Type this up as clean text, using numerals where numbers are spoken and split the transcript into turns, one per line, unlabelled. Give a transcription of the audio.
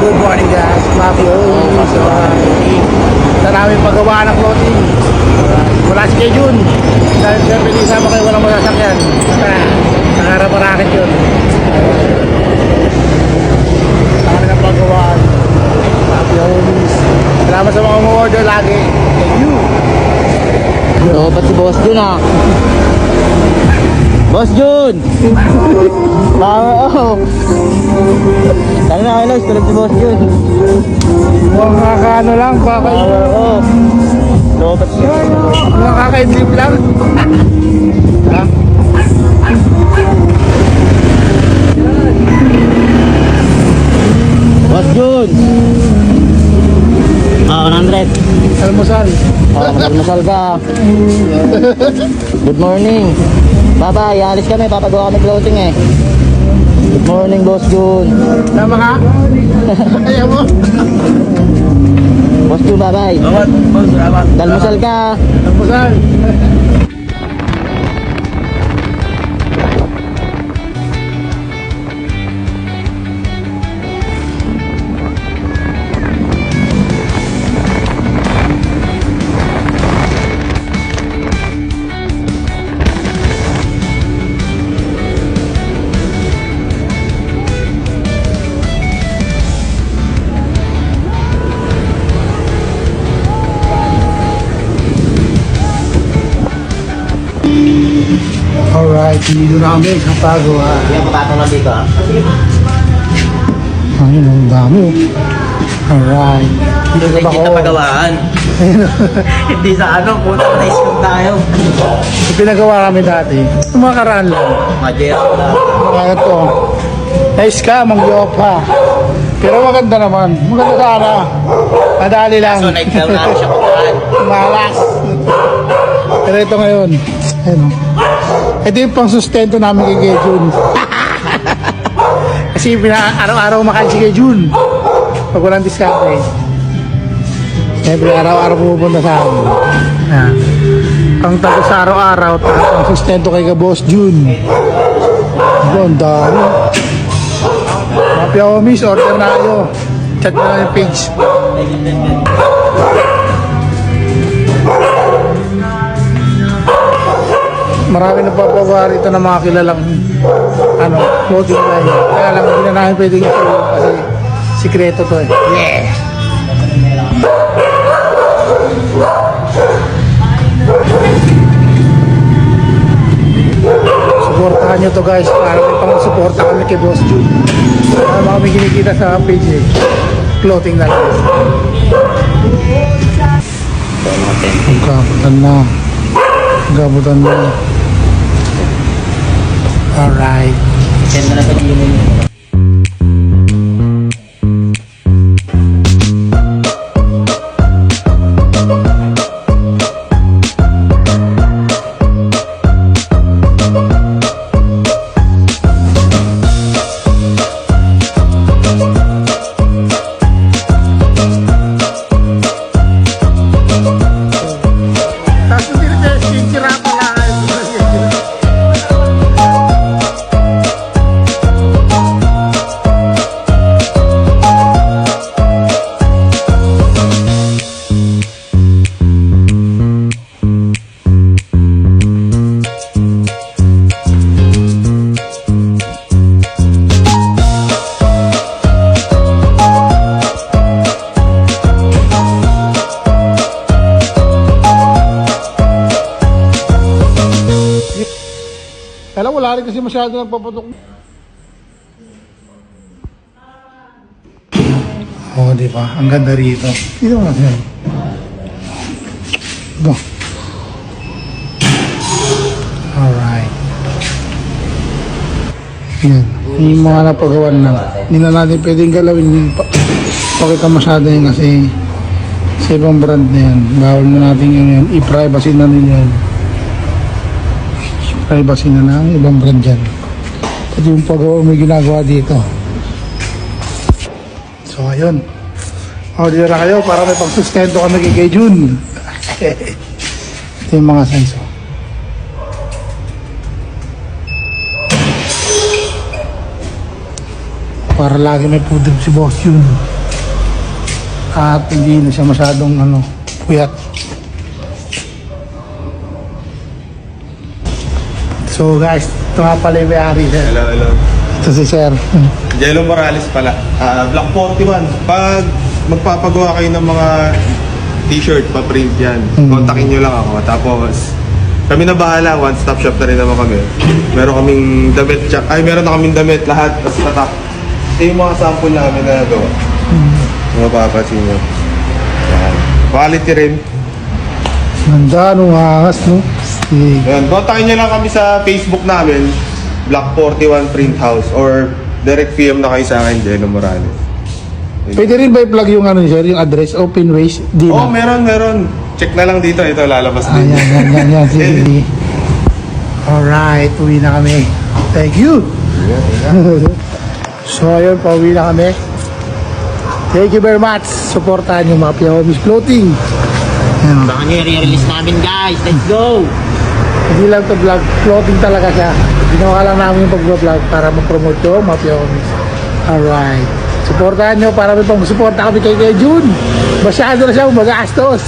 Good morning guys, Mafia. Sa namin paggawa ng clothing. Wala si Kejun. Dahil siyempre isama kayo walang masasakyan. Nangarap marakit yun. Sa kanilang paggawaan. Mafia homies. Salamat sa mga order lagi. Thank you.
Oo, ba't si Boss Jun ah? Boss Jun! Oo. Tara na kayo, Lois. Tulog si Boss Jun.
Mukhang kakaano lang,
Oo. Lobat si
mukhang kakaidlip lang. Ha?
Boss Jun! 100.
Almusal.
Magmasal ka. Good morning. Bye-bye. Alis kami. Papagawa kami clothing eh. Good morning, Boss Jun.
Tama ka? Ayaw mo?
Boss Jun, bye-bye. Dalmusal ka.
Almusal. Alright, dito na kami sa pagawa.
Yan, papatong lang dito ah.
Ayun, ang dami oh. Alright. Dito
Hindi
ba
kita
ako?
pagawaan. Hindi sa ano, puta na iskong tayo.
Pinagawa kami dati. Kumakaraan lang.
Majero lang.
Mga to. Nice ka, mangyok pa. Pero maganda naman. Maganda sana. Madali lang.
So, nag-down namin siya kumaan.
Malas. Pero ito ngayon. Ayun oh. Ito yung pang sustento namin kay Jun. Kasi araw-araw makain si kay Jun. Pag walang discount eh. Siyempre araw-araw pupunta sa amin. Yan. Pang tago sa araw-araw, tapos pang sustento kay ka Boss Jun. Ang dami. Mafia homies, order na kayo. Chat na lang yung page. Marami na papagawa rito ng mga kilalang clothing line. Kaya lang hindi na namin pwedeng ito kasi sikreto to eh. Yeah! Supportahan nyo to guys para may pang-suporta kami kay Boss Jun. Para kami kinikita sa page eh. Clothing na lang. Ang kabutan na. Ang kabutan na. Alright.
Send na lang sa video mo.
Tapos hindi na tayo sinsira pala. Kaya wala rin kasi masyado nagpapatok. Oo, di ba? Ang ganda rito. Dito mo natin. Go. Alright. Yan. Yung mga napagawan lang. Hindi na natin pwedeng galawin yung pakita masyado yun kasi sa ibang brand na yan. Bawal na natin yun. I-privacy na nila yan. Privacy na ng ibang brand dyan. Pati yung pagawa may ginagawa dito. So ayun. Order na kayo para may pagsustento kami kay Jun. Ito yung mga senso. para lagi may pudrib si boss yun. At hindi na siya masyadong puyat. So guys, ito nga pala yung may-ari, sir.
Hello.
Ito si sir.
Jello Morales pala. Block 41. Pag magpapagawa kayo ng mga t-shirt, pa-print yan, kontakin nyo lang ako. Tapos, kami na bahala. One-stop shop na rin naman kami. Meron kaming damit. Meron na kaming damit lahat. Tapos tatak. Ito yung mga sample namin na nagawa. Mapapansin nyo. Yan. Quality rin.
Ganda, angas, no? Sige.
Yan. Kontakin nyo lang kami sa Facebook namin. Block 41 Print House. Or direct PM na kayo sa akin, Jello Morales.
Pwede rin ba i-plug yung sir, yung address, open ways? Di
Oh,
na.
meron. Check na lang dito. Ito, lalabas din.
Yan. Sige. Alright, uwi na kami. Thank you. So, ayun, pauwi na kami. Thank you very much. Supportahan yung Mafia Homies Clothing. Yan.
Baka nyo i-release namin guys. Let's go!
Hindi lang to vlog, clothing talaga siya. Ginawa lang namin yung pag-vlog para ma-promote yung Mafia Homies. Alright. Supportahan nyo para may pang-suporta kami kay Jun. Masyado na siya magastos.